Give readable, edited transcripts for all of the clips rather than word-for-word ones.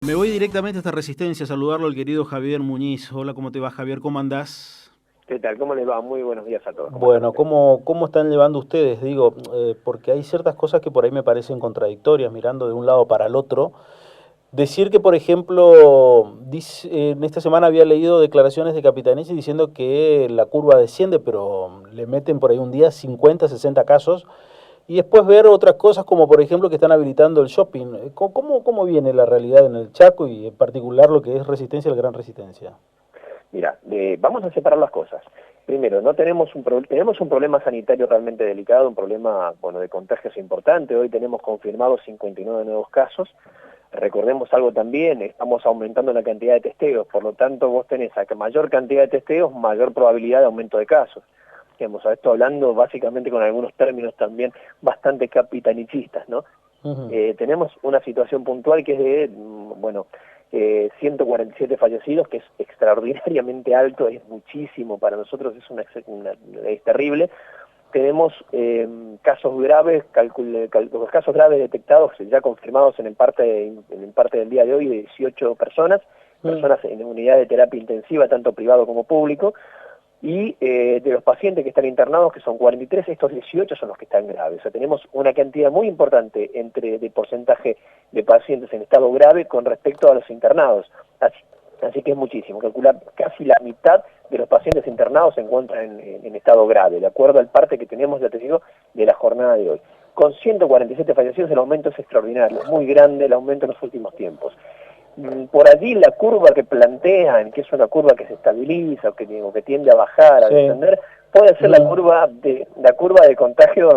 Me voy directamente hasta Resistencia a saludarlo al querido Javier Muñiz. Hola, ¿cómo te va, Javier? ¿Cómo andás? ¿Qué tal? ¿Cómo les va? Muy buenos días a todos. ¿Cómo están Bueno, ustedes? ¿cómo están llevando ustedes? Digo, porque hay ciertas cosas que por ahí me parecen contradictorias, mirando de un lado para el otro. Decir que, por ejemplo, en esta semana había leído declaraciones de Capitanich diciendo que la curva desciende, pero le meten por ahí un día 50, 60 casos, y después ver otras cosas como, por ejemplo, que están habilitando el shopping. ¿Cómo viene la realidad en el Chaco y en particular lo que es Resistencia, el Gran Resistencia? Mira, vamos a separar las cosas. Primero, no tenemos un problema sanitario realmente delicado, un problema de contagios importante. Hoy tenemos confirmados 59 nuevos casos. Recordemos algo también, estamos aumentando la cantidad de testeos, por lo tanto vos tenés a mayor cantidad de testeos, mayor probabilidad de aumento de casos. Digamos, a esto hablando básicamente con algunos términos también bastante capitanichistas, ¿no? Ujú. Tenemos una situación puntual que es de, 147 fallecidos, que es extraordinariamente alto, es muchísimo, para nosotros es terrible. Tenemos casos graves, los casos graves detectados, ya confirmados en el parte del día de hoy, de 18 personas en unidad de terapia intensiva, tanto privado como público. Y de los pacientes que están internados, que son 43, estos 18 son los que están graves. O sea, tenemos una cantidad muy importante de porcentaje de pacientes en estado grave con respecto a los internados. Así que es muchísimo. Calcular casi la mitad de los pacientes internados se encuentran en estado grave, de acuerdo al parte que tenemos, ya te digo, de la jornada de hoy. Con 147 fallecidos el aumento es extraordinario, muy grande el aumento en los últimos tiempos. Por allí la curva que plantean, que es una curva que se estabiliza o que tiende a bajar, a Sí. descender, puede ser la curva de contagios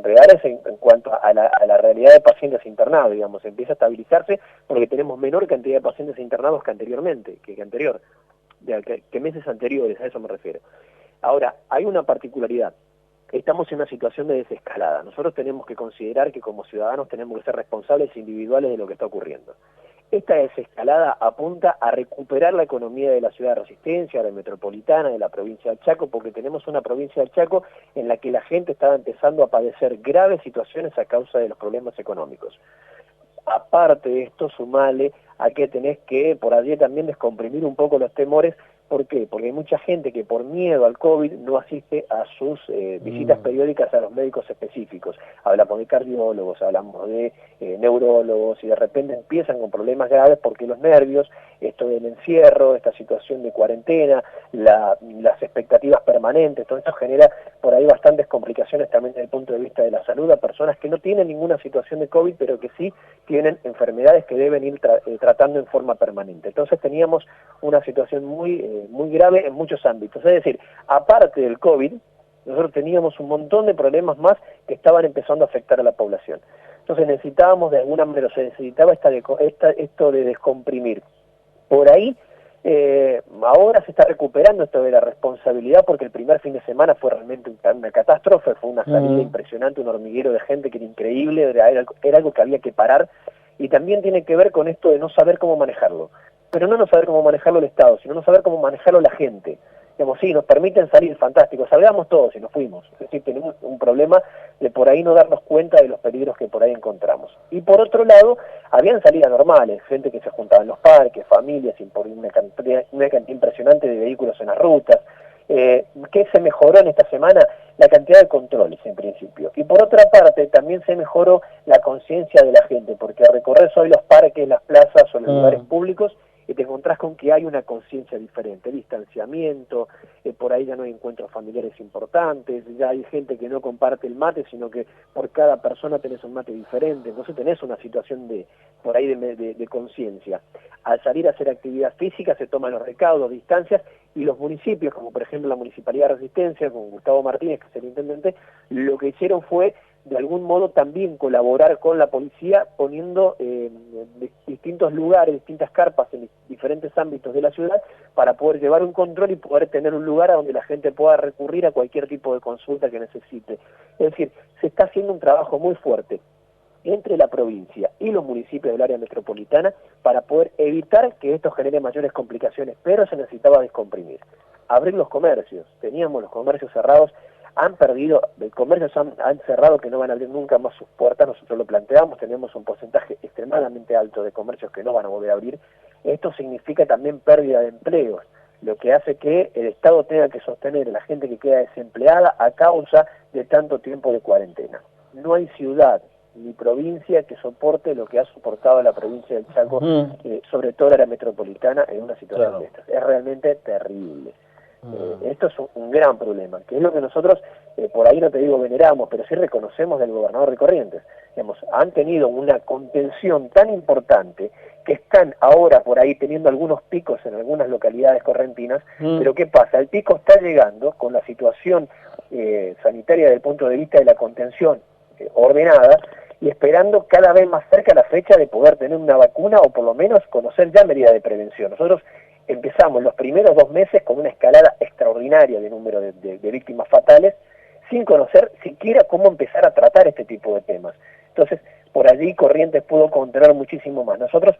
reales en cuanto a la realidad de pacientes internados, digamos, empieza a estabilizarse porque tenemos menor cantidad de pacientes internados que anteriormente, que meses anteriores, a eso me refiero. Ahora, hay una particularidad. Estamos en una situación de desescalada. Nosotros tenemos que considerar que como ciudadanos tenemos que ser responsables individuales de lo que está ocurriendo. Esta desescalada apunta a recuperar la economía de la ciudad de Resistencia, de la metropolitana, de la provincia del Chaco, porque tenemos una provincia del Chaco en la que la gente estaba empezando a padecer graves situaciones a causa de los problemas económicos. Aparte de esto, sumale a que tenés que por allí también descomprimir un poco los temores. ¿Por qué? Porque hay mucha gente que por miedo al COVID no asiste a sus visitas Mm. periódicas a los médicos específicos. Hablamos de cardiólogos, hablamos de neurólogos, y de repente empiezan con problemas graves porque los nervios, esto del encierro, esta situación de cuarentena, las expectativas permanentes, todo esto genera por ahí bastantes complicaciones también desde el punto de vista de la salud a personas que no tienen ninguna situación de COVID, pero que sí tienen enfermedades que deben ir tratando en forma permanente. Entonces teníamos una situación muy grave en muchos ámbitos. Es decir, aparte del COVID, nosotros teníamos un montón de problemas más que estaban empezando a afectar a la población. Entonces necesitábamos de alguna manera, se necesitaba esto de descomprimir. Por ahí, ahora se está recuperando esto de la responsabilidad, porque el primer fin de semana fue realmente una catástrofe, fue una salida Mm. impresionante, un hormiguero de gente que era increíble, era algo que había que parar, y también tiene que ver con esto de no saber cómo manejarlo. Pero no saber cómo manejarlo el Estado, sino no saber cómo manejarlo la gente. Digamos, sí, nos permiten salir, fantástico, salgamos todos y nos fuimos. Es decir, tenemos un problema de por ahí no darnos cuenta de los peligros que por ahí encontramos. Y por otro lado, habían salidas normales, gente que se juntaba en los parques, familias, y por una cantidad impresionante de vehículos en las rutas. ¿Qué se mejoró en esta semana? La cantidad de controles, en principio. Y por otra parte, también se mejoró la conciencia de la gente, porque recorres hoy los parques, las plazas o los lugares Mm. públicos y te encontrás con que hay una conciencia diferente, distanciamiento, por ahí ya no hay encuentros familiares importantes, ya hay gente que no comparte el mate, sino que por cada persona tenés un mate diferente, entonces tenés una situación por ahí de conciencia. Al salir a hacer actividad física se toman los recaudos, distancias, y los municipios, como por ejemplo la Municipalidad de Resistencia, con Gustavo Martínez, que es el intendente, lo que hicieron fue de algún modo también colaborar con la policía poniendo distintos lugares, distintas carpas en diferentes ámbitos de la ciudad para poder llevar un control y poder tener un lugar a donde la gente pueda recurrir a cualquier tipo de consulta que necesite. Es decir, se está haciendo un trabajo muy fuerte entre la provincia y los municipios del área metropolitana para poder evitar que esto genere mayores complicaciones, pero se necesitaba descomprimir. abrir los comercios. Teníamos los comercios cerrados, han perdido, comercios han cerrado que no van a abrir nunca más sus puertas, nosotros lo planteamos, tenemos un porcentaje extremadamente alto de comercios que no van a volver a abrir. Esto significa también pérdida de empleos, lo que hace que el Estado tenga que sostener a la gente que queda desempleada a causa de tanto tiempo de cuarentena. No hay ciudad ni provincia que soporte lo que ha soportado la provincia del Chaco, sobre todo la metropolitana, en una situación de estas. Es realmente terrible. Esto es un gran problema, que es lo que nosotros, por ahí no te digo veneramos, pero sí reconocemos del gobernador de Corrientes. Digamos, han tenido una contención tan importante que están ahora por ahí teniendo algunos picos en algunas localidades correntinas, pero ¿qué pasa? El pico está llegando con la situación sanitaria desde el punto de vista de la contención ordenada, y esperando cada vez más cerca la fecha de poder tener una vacuna o por lo menos conocer ya medidas de prevención. Nosotros empezamos los primeros 2 meses con una escalada extraordinaria de número de víctimas fatales, sin conocer siquiera cómo empezar a tratar este tipo de temas. Entonces, por allí Corrientes pudo contener muchísimo más. Nosotros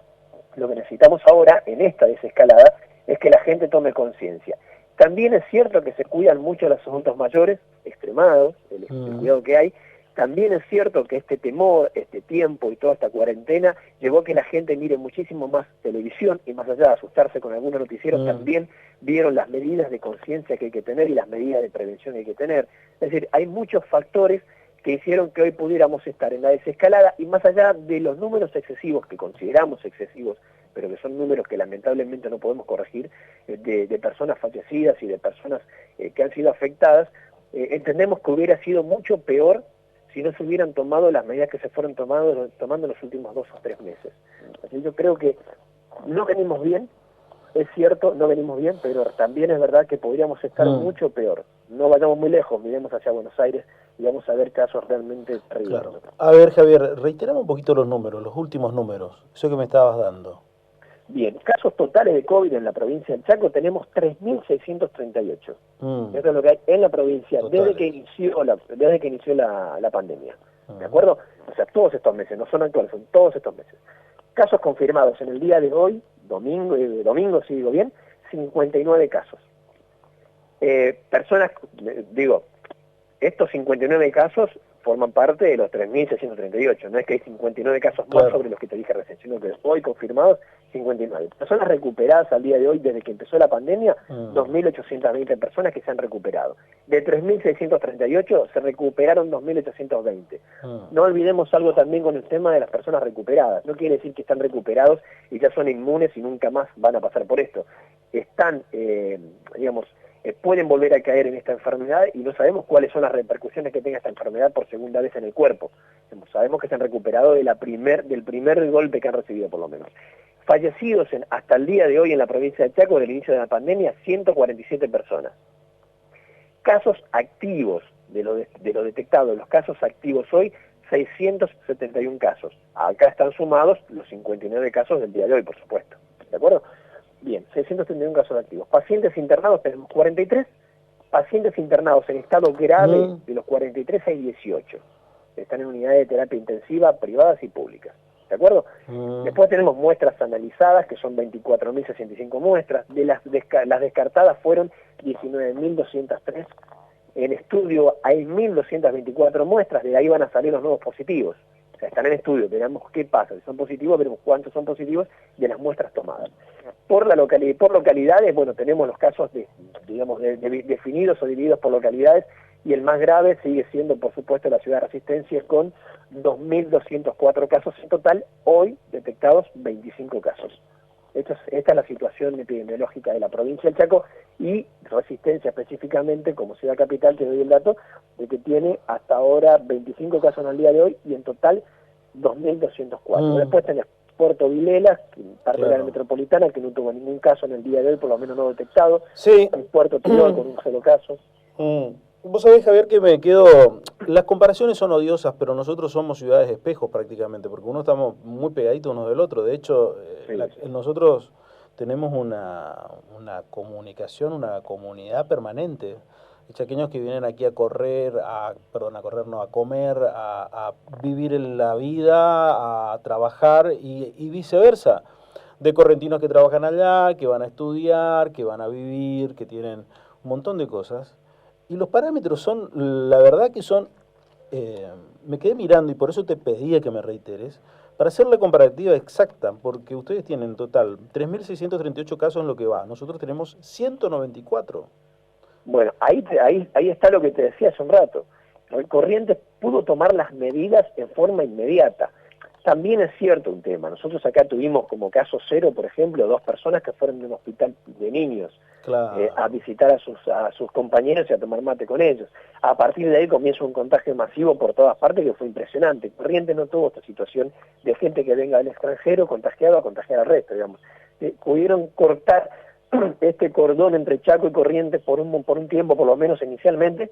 lo que necesitamos ahora, en esta desescalada, es que la gente tome conciencia. También es cierto que se cuidan mucho los adultos mayores, extremados, el cuidado que hay. También es cierto que este temor, este tiempo y toda esta cuarentena llevó a que la gente mire muchísimo más televisión y más allá de asustarse con algunos noticieros, también vieron las medidas de conciencia que hay que tener y las medidas de prevención que hay que tener. Es decir, hay muchos factores que hicieron que hoy pudiéramos estar en la desescalada y más allá de los números excesivos que consideramos excesivos, pero que son números que lamentablemente no podemos corregir, de personas fallecidas y de personas que han sido afectadas, entendemos que hubiera sido mucho peor si no se hubieran tomado las medidas que se fueron tomando en los últimos 2 o 3 meses. Así yo creo que no venimos bien, es cierto, no venimos bien, pero también es verdad que podríamos estar mucho peor. No vayamos muy lejos, miremos hacia Buenos Aires y vamos a ver casos realmente terribles. Claro. A ver, Javier, reiterame un poquito los números, los últimos números, eso que me estabas dando. Bien, casos totales de COVID en la provincia del Chaco tenemos 3.638. Esto es lo que hay en la provincia desde que inició la pandemia. ¿De acuerdo? O sea, todos estos meses, no son actuales, son todos estos meses. Casos confirmados en el día de hoy, domingo, si digo bien, 59 casos. Estos 59 casos forman parte de los 3.638, no es que hay 59 casos más sobre los que te dije recién, sino que hoy confirmados 59. Personas recuperadas al día de hoy desde que empezó la pandemia, 2.820 personas que se han recuperado. De 3.638 se recuperaron 2.820. No olvidemos algo también con el tema de las personas recuperadas, no quiere decir que están recuperados y ya son inmunes y nunca más van a pasar por esto. Están, pueden volver a caer en esta enfermedad y no sabemos cuáles son las repercusiones que tenga esta enfermedad por segunda vez en el cuerpo. Sabemos que se han recuperado del primer golpe que han recibido por lo menos. Fallecidos hasta el día de hoy en la provincia de Chaco, del inicio de la pandemia, 147 personas. Casos activos de lo detectado, los casos activos hoy, 671 casos. Acá están sumados los 59 casos del día de hoy, por supuesto. ¿De acuerdo? Bien, 631 casos activos. Pacientes internados tenemos 43, pacientes internados en estado grave, de los 43 hay 18. Están en unidades de terapia intensiva privadas y públicas. ¿De acuerdo? Después tenemos muestras analizadas, que son 24.065 muestras. De las descartadas fueron 19.203. En estudio hay 1.224 muestras, de ahí van a salir los nuevos positivos. O sea, están en estudio, veremos qué pasa. Si son positivos, veremos cuántos son positivos de las muestras tomadas. Por localidades, bueno, tenemos los casos definidos o divididos por localidades, y el más grave sigue siendo, por supuesto, la ciudad de Resistencia, con 2.204 casos en total, hoy detectados 25 casos. Esta es la situación epidemiológica de la provincia del Chaco, y Resistencia específicamente, como ciudad capital, te doy el dato de que tiene hasta ahora 25 casos en el día de hoy, y en total 2.204. Después tenés Puerto Vilela, parte de la metropolitana, que no tuvo ningún caso en el día de hoy, por lo menos no detectado. Sí. En Puerto Tirol con un solo caso. Vos sabés, Javier, que me quedo... Las comparaciones son odiosas, pero nosotros somos ciudades espejos prácticamente, porque uno estamos muy pegaditos uno del otro. De hecho, nosotros tenemos una comunicación, una comunidad permanente. Chaqueños que vienen aquí a comer, a vivir en la vida, a trabajar y viceversa. De correntinos que trabajan allá, que van a estudiar, que van a vivir, que tienen un montón de cosas, y los parámetros son, la verdad que son, me quedé mirando y por eso te pedía que me reiteres, para hacer la comparativa exacta, porque ustedes tienen en total 3.638 casos en lo que va, nosotros tenemos 194. Bueno, ahí está lo que te decía hace un rato. Corrientes pudo tomar las medidas en forma inmediata. También es cierto un tema, nosotros acá tuvimos como caso cero, por ejemplo, 2 personas que fueron de un hospital de niños Claro. a visitar a sus compañeros y a tomar mate con ellos. A partir de ahí comienza un contagio masivo por todas partes que fue impresionante. Corrientes no tuvo esta situación de gente que venga del extranjero contagiado a contagiar al resto, digamos. Pudieron cortar este cordón entre Chaco y Corrientes por un tiempo, por lo menos inicialmente,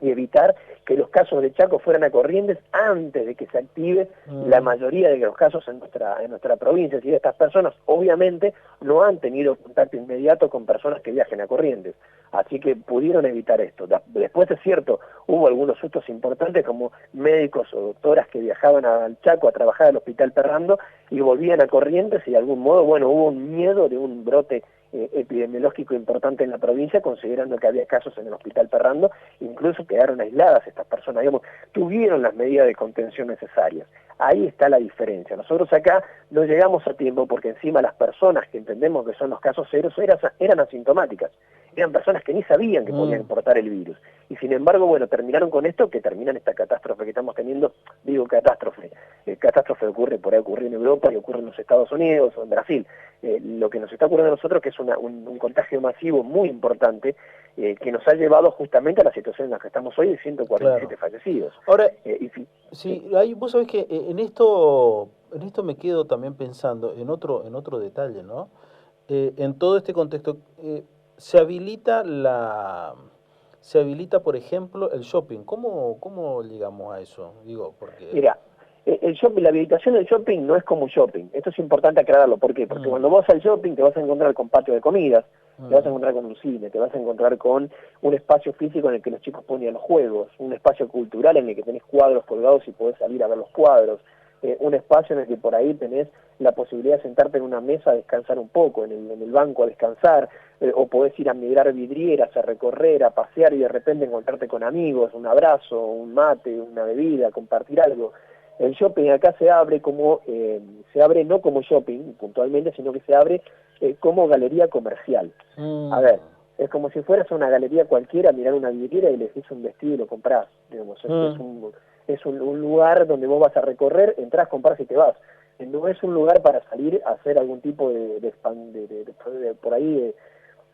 y evitar que los casos de Chaco fueran a Corrientes antes de que se active la mayoría de los casos en nuestra provincia. Y estas personas obviamente no han tenido contacto inmediato con personas que viajen a Corrientes, así que pudieron evitar esto. Después es cierto, hubo algunos sustos importantes como médicos o doctoras que viajaban al Chaco a trabajar al Hospital Perrando y volvían a Corrientes y de algún modo, bueno, hubo un miedo de un brote epidemiológico importante en la provincia, considerando que había casos en el Hospital Perrando, incluso quedaron aisladas estas personas, digamos, tuvieron las medidas de contención necesarias. Ahí está la diferencia. Nosotros acá no llegamos a tiempo porque encima las personas que entendemos que son los casos ceros eran asintomáticas, eran personas que ni sabían que podían portar el virus. Y sin embargo, bueno, terminaron con esto, que terminan esta catástrofe que estamos teniendo. Digo catástrofe, catástrofe ocurre por ahí, ocurre en Europa y ocurre en los Estados Unidos o en Brasil. Lo que nos está ocurriendo a nosotros que es un contagio masivo muy importante que nos ha llevado justamente a la situación en la que estamos hoy de 147 fallecidos. Ahora, sí, ahí vos sabés que en esto me quedo también pensando en otro detalle, ¿no? En todo este contexto, se habilita, por ejemplo, el shopping. ¿Cómo llegamos a eso? Digo, porque... Mira, el shopping, la habilitación del shopping no es como un shopping. Esto es importante aclararlo. ¿Por qué? Porque cuando vas al shopping te vas a encontrar con patio de comidas, te vas a encontrar con un cine, te vas a encontrar con un espacio físico en el que los chicos ponen los juegos, un espacio cultural en el que tenés cuadros colgados y podés salir a ver los cuadros, un espacio en el que por ahí tenés la posibilidad de sentarte en una mesa a descansar un poco, en el banco a descansar, o podés ir a mirar vidrieras, a recorrer, a pasear y de repente encontrarte con amigos, un abrazo, un mate, una bebida, compartir algo. El shopping acá se abre no como shopping puntualmente, sino que se abre como galería comercial. A ver, es como si fueras a una galería cualquiera, mirar una vidriera y elegís un vestido y lo comprás, digamos. Es un lugar donde vos vas a recorrer, entrás, comprás y te vas. No es un lugar para salir a hacer algún tipo de por ahí,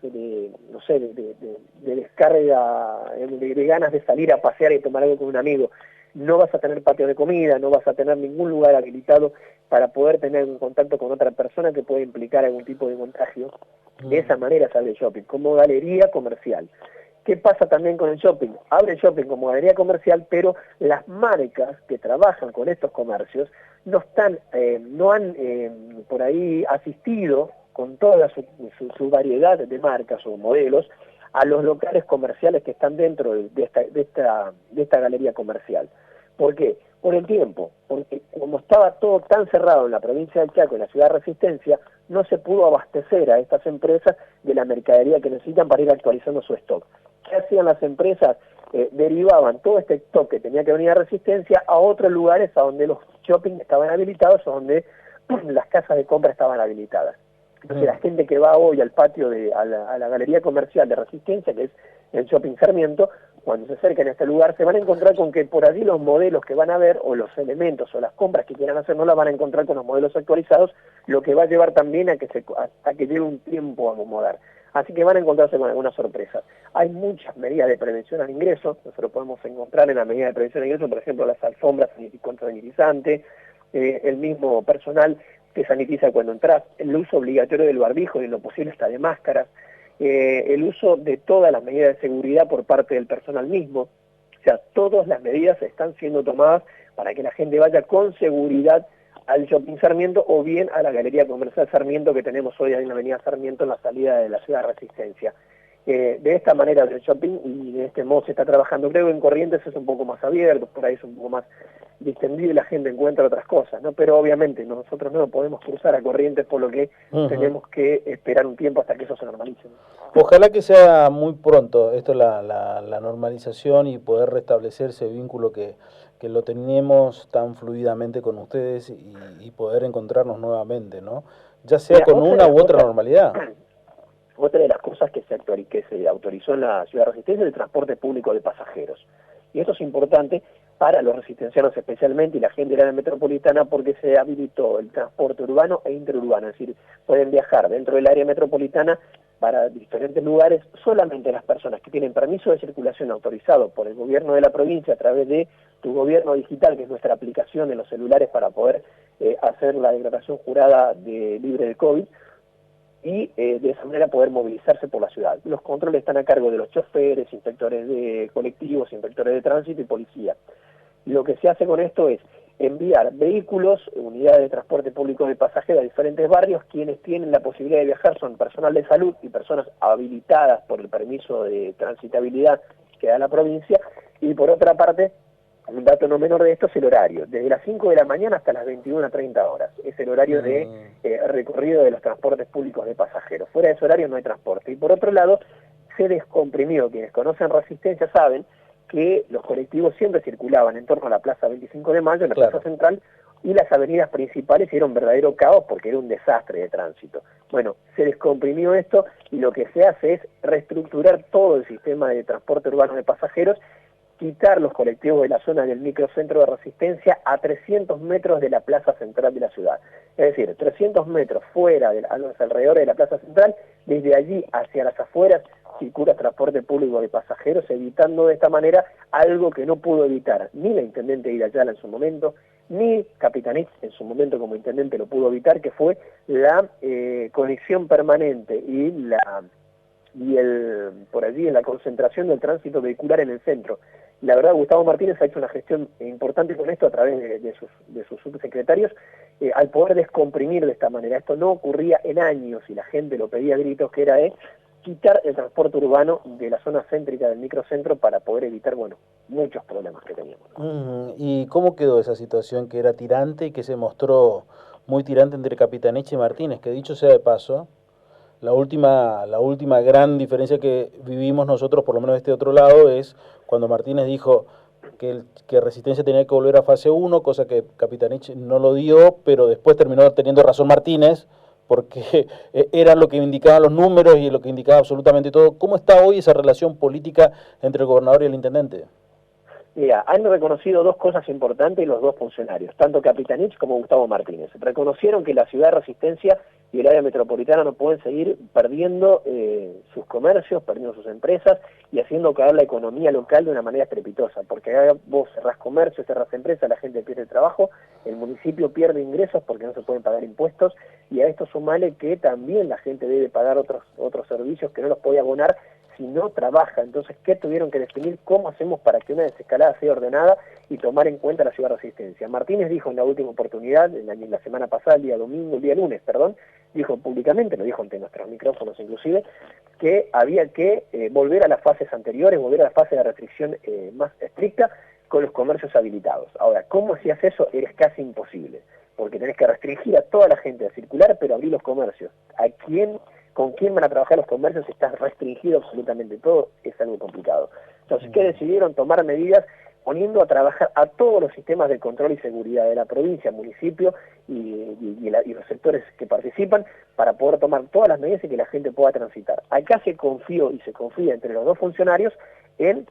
no sé, de descarga, de ganas de salir a pasear y tomar algo con un amigo. No vas a tener patio de comida, no vas a tener ningún lugar habilitado para poder tener un contacto con otra persona que pueda implicar algún tipo de contagio. De esa manera sale el shopping, como galería comercial. ¿Qué pasa también con el shopping? Abre el shopping como galería comercial, pero las marcas que trabajan con estos comercios no han por ahí asistido con toda su variedad de marcas o modelos a los locales comerciales que están dentro de esta galería comercial. ¿Por qué? Por el tiempo, porque como estaba todo tan cerrado en la provincia del Chaco, en la ciudad de Resistencia, no se pudo abastecer a estas empresas de la mercadería que necesitan para ir actualizando su stock. ¿Qué hacían las empresas? Derivaban todo este stock que tenía que venir a Resistencia a otros lugares a donde los shopping estaban habilitados o donde las casas de compra estaban habilitadas. Entonces la gente que va hoy al patio, a la galería comercial de Resistencia, que es el Shopping Sarmiento, cuando se acerquen a este lugar se van a encontrar con que por allí los modelos que van a ver, o los elementos o las compras que quieran hacer, no las van a encontrar con los modelos actualizados, lo que va a llevar también a que lleve un tiempo a acomodar. Así que van a encontrarse con algunas sorpresas. Hay muchas medidas de prevención al ingreso, nosotros podemos encontrar en la medida de prevención al ingreso, por ejemplo, las alfombras contra sanitizante, el mismo personal que sanitiza cuando entras, el uso obligatorio del barbijo y en lo posible hasta de máscaras, el uso de todas las medidas de seguridad por parte del personal mismo. O sea, todas las medidas están siendo tomadas para que la gente vaya con seguridad al Shopping Sarmiento o bien a la Galería Comercial Sarmiento que tenemos hoy ahí en la Avenida Sarmiento en la salida de la ciudad de Resistencia. De esta manera del shopping y de este modo se está trabajando. Creo que en Corrientes es un poco más abierto, por ahí es un poco más distendido y la gente encuentra otras cosas, ¿no? Pero obviamente nosotros no podemos cruzar a Corrientes, por lo que tenemos que esperar un tiempo hasta que eso se normalice. Ojalá que sea muy pronto esto la normalización y poder restablecer ese vínculo que lo tenemos tan fluidamente con ustedes y poder encontrarnos nuevamente, ¿no? Ya sea con una u otra normalidad. Otra de las cosas que se autorizó en la Ciudad de Resistencia es el transporte público de pasajeros. Y esto es importante para los resistencianos especialmente y la gente de la área metropolitana porque se habilitó el transporte urbano e interurbano. Es decir, pueden viajar dentro del área metropolitana para diferentes lugares solamente las personas que tienen permiso de circulación autorizado por el gobierno de la provincia a través de Tu Gobierno Digital, que es nuestra aplicación en los celulares para poder hacer la declaración jurada de libre de COVID, y de esa manera poder movilizarse por la ciudad. Los controles están a cargo de los choferes, inspectores de colectivos, inspectores de tránsito y policía. Lo que se hace con esto es enviar vehículos, unidades de transporte público de pasajeros a diferentes barrios. Quienes tienen la posibilidad de viajar son personal de salud y personas habilitadas por el permiso de transitabilidad que da la provincia. Y por otra parte, un dato no menor de esto es el horario, desde las 5 de la mañana hasta las 21:30 horas. Es el horario de recorrido de los transportes públicos de pasajeros. Fuera de ese horario no hay transporte. Y por otro lado, se descomprimió. Quienes conocen Resistencia saben que los colectivos siempre circulaban en torno a la Plaza 25 de Mayo, en la Plaza Central, y las avenidas principales era un verdadero caos porque era un desastre de tránsito. Bueno, se descomprimió esto y lo que se hace es reestructurar todo el sistema de transporte urbano de pasajeros, quitar los colectivos de la zona del microcentro de Resistencia a 300 metros de la plaza central de la ciudad. Es decir, 300 metros fuera, a los alrededores de la plaza central, desde allí hacia las afueras circula transporte público de pasajeros, evitando de esta manera algo que no pudo evitar ni la intendente Ida Ayala en su momento, ni Capitanich en su momento como intendente lo pudo evitar, que fue la conexión permanente y por allí en la concentración del tránsito vehicular en el centro. La verdad, Gustavo Martínez ha hecho una gestión importante con esto a través de sus subsecretarios, al poder descomprimir de esta manera. Esto no ocurría en años y la gente lo pedía a gritos, que era de quitar el transporte urbano de la zona céntrica del microcentro para poder evitar, bueno, muchos problemas que teníamos. ¿Y cómo quedó esa situación que era tirante y que se mostró muy tirante entre Capitanich y Martínez? Que dicho sea de paso, la última gran diferencia que vivimos nosotros, por lo menos de este otro lado, es cuando Martínez dijo que Resistencia tenía que volver a fase 1, cosa que Capitanich no lo dio, pero después terminó teniendo razón Martínez, porque era lo que indicaban los números y lo que indicaba absolutamente todo. ¿Cómo está hoy esa relación política entre el gobernador y el intendente? Mira, han reconocido dos cosas importantes los dos funcionarios, tanto Capitanich como Gustavo Martínez. Reconocieron que la ciudad de Resistencia y el área metropolitana no pueden seguir perdiendo sus comercios, perdiendo sus empresas y haciendo caer la economía local de una manera estrepitosa, porque vos cerrás comercio, cerrás empresas, la gente pierde trabajo, el municipio pierde ingresos porque no se pueden pagar impuestos, y a esto sumale que también la gente debe pagar otros servicios que no los puede abonar si no trabaja. Entonces, ¿qué tuvieron que definir? ¿Cómo hacemos para que una desescalada sea ordenada y tomar en cuenta la ciudad de Resistencia? Martínez dijo en la última oportunidad, la semana pasada, el día lunes, dijo públicamente, lo dijo ante nuestros micrófonos inclusive, que había que volver a las fases anteriores, volver a la fase de restricción más estricta con los comercios habilitados. Ahora, ¿cómo hacías eso? Eres casi imposible, porque tenés que restringir a toda la gente a circular, pero abrir los comercios. ¿Con quién van a trabajar los comercios? Está restringido absolutamente todo, es algo complicado. Entonces, ¿qué decidieron? Tomar medidas poniendo a trabajar a todos los sistemas de control y seguridad de la provincia, municipio y los sectores que participan para poder tomar todas las medidas y que la gente pueda transitar. Acá se confió y se confía entre los dos funcionarios en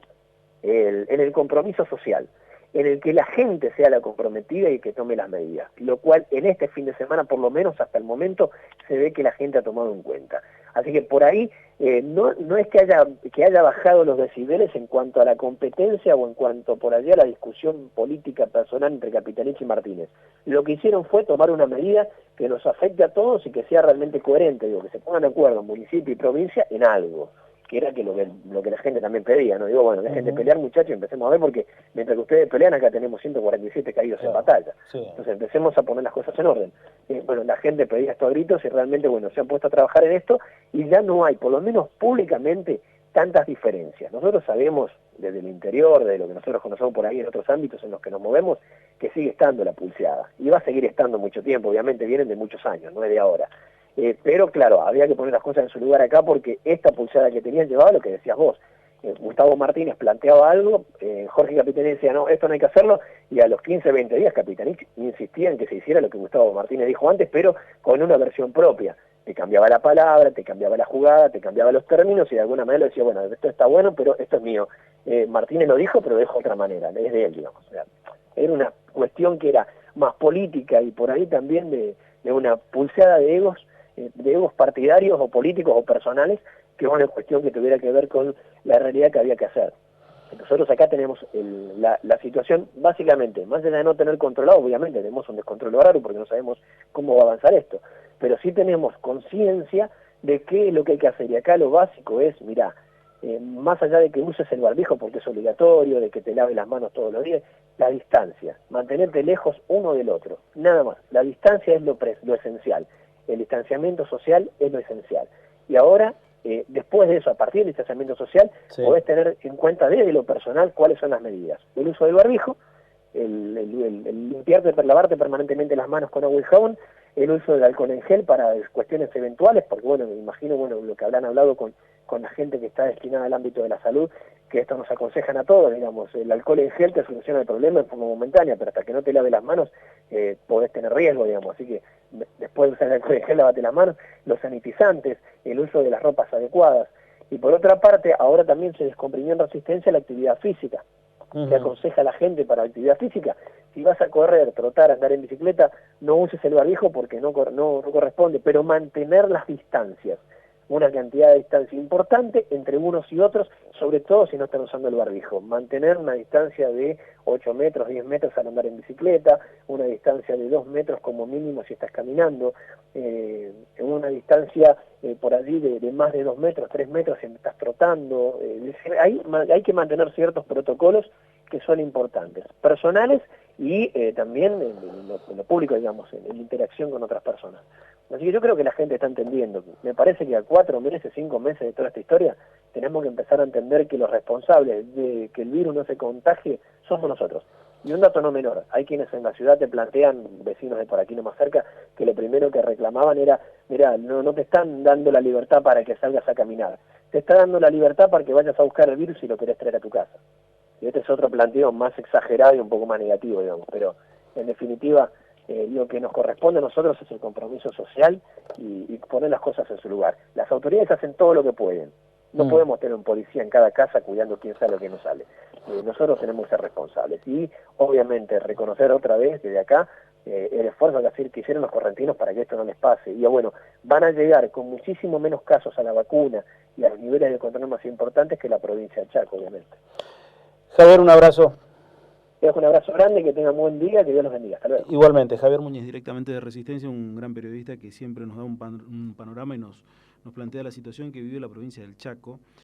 el compromiso social, en el que la gente sea la comprometida y que tome las medidas, lo cual en este fin de semana, por lo menos hasta el momento, se ve que la gente ha tomado en cuenta. Así que por ahí no es que haya bajado los decibeles en cuanto a la competencia o en cuanto por allá a la discusión política personal entre Capitanich y Martínez. Lo que hicieron fue tomar una medida que nos afecte a todos y que sea realmente coherente, que se pongan de acuerdo municipio y provincia en algo. que era lo que la gente también pedía, ¿no? Digo, bueno, dejen de pelear, muchachos, y empecemos a ver, porque mientras que ustedes pelean, acá tenemos 147 caídos en batalla. Sí. Entonces empecemos a poner las cosas en orden. Bueno, la gente pedía esto a gritos y realmente, bueno, se han puesto a trabajar en esto y ya no hay, por lo menos públicamente, tantas diferencias. Nosotros sabemos desde el interior, de lo que nosotros conocemos por ahí en otros ámbitos en los que nos movemos, que sigue estando la pulseada. Y va a seguir estando mucho tiempo, obviamente vienen de muchos años, no es de ahora. Pero claro, había que poner las cosas en su lugar acá porque esta pulseada que tenían llevaba lo que decías vos. Gustavo Martínez planteaba algo, Jorge Capitanich decía, no, esto no hay que hacerlo, y a los 15, 20 días Capitanich insistía en que se hiciera lo que Gustavo Martínez dijo antes, pero con una versión propia. Te cambiaba la palabra, te cambiaba la jugada, te cambiaba los términos, y de alguna manera decía, bueno, esto está bueno, pero esto es mío. Martínez lo dijo, pero de otra manera, es de él, digamos. O sea, era una cuestión que era más política y por ahí también de una pulseada de egos partidarios o políticos o personales, que es una cuestión que tuviera que ver con la realidad que había que hacer. Nosotros acá tenemos la situación, básicamente, más allá de no tener controlado, obviamente tenemos un descontrol raro porque no sabemos cómo va a avanzar esto, pero sí tenemos conciencia de qué es lo que hay que hacer. Y acá lo básico es, mirá, más allá de que uses el barbijo porque es obligatorio, de que te laves las manos todos los días, la distancia, mantenerte lejos uno del otro, nada más. La distancia es lo esencial, el distanciamiento social es lo esencial. Y ahora, después de eso, a partir del distanciamiento social, podés tener en cuenta desde lo personal cuáles son las medidas. El uso del barbijo, el limpiarte, lavarte permanentemente las manos con agua y jabón, el uso del alcohol en gel para cuestiones eventuales, porque bueno, me imagino lo que habrán hablado con la gente que está destinada al ámbito de la salud, que esto nos aconsejan a todos, digamos, el alcohol en gel te soluciona el problema en forma momentánea, pero hasta que no te laves las manos podés tener riesgo, digamos, así que después de usar el alcohol en gel, lavate las manos, los sanitizantes, el uso de las ropas adecuadas, y por otra parte, ahora también se descomprimió en Resistencia la actividad física. Se aconseja a la gente para actividad física, si vas a correr, trotar, andar en bicicleta, no uses el barbijo porque no corresponde, pero mantener las distancias, una cantidad de distancia importante entre unos y otros, sobre todo si no están usando el barbijo. Mantener una distancia de 8 metros, 10 metros al andar en bicicleta, una distancia de 2 metros como mínimo si estás caminando, una distancia por allí de más de 2 metros, 3 metros si estás trotando. Hay que mantener ciertos protocolos que son importantes, personales y también en lo público, digamos, en la interacción con otras personas. Así que yo creo que la gente está entendiendo. Me parece que a 4 meses, 5 meses de toda esta historia, tenemos que empezar a entender que los responsables de que el virus no se contagie somos nosotros. Y un dato no menor, hay quienes en la ciudad te plantean, vecinos de por aquí no más cerca, que lo primero que reclamaban era, mirá, no te están dando la libertad para que salgas a caminar, te está dando la libertad para que vayas a buscar el virus y lo querés traer a tu casa. Y este es otro planteo más exagerado y un poco más negativo, digamos, pero en definitiva lo que nos corresponde a nosotros es el compromiso social y poner las cosas en su lugar. Las autoridades hacen todo lo que pueden. No podemos tener un policía en cada casa cuidando quién sale o quién no sale. Nosotros tenemos que ser responsables. Y obviamente reconocer otra vez desde acá el esfuerzo que hicieron los correntinos para que esto no les pase. Y bueno, van a llegar con muchísimo menos casos a la vacuna y a los niveles de control más importantes que la provincia de Chaco, obviamente. Javier, un abrazo. Te dejo un abrazo grande, que tengan buen día, que Dios los bendiga. Hasta luego. Igualmente, Javier Muñiz, directamente de Resistencia, un gran periodista que siempre nos da un panorama y nos plantea la situación que vive la provincia del Chaco.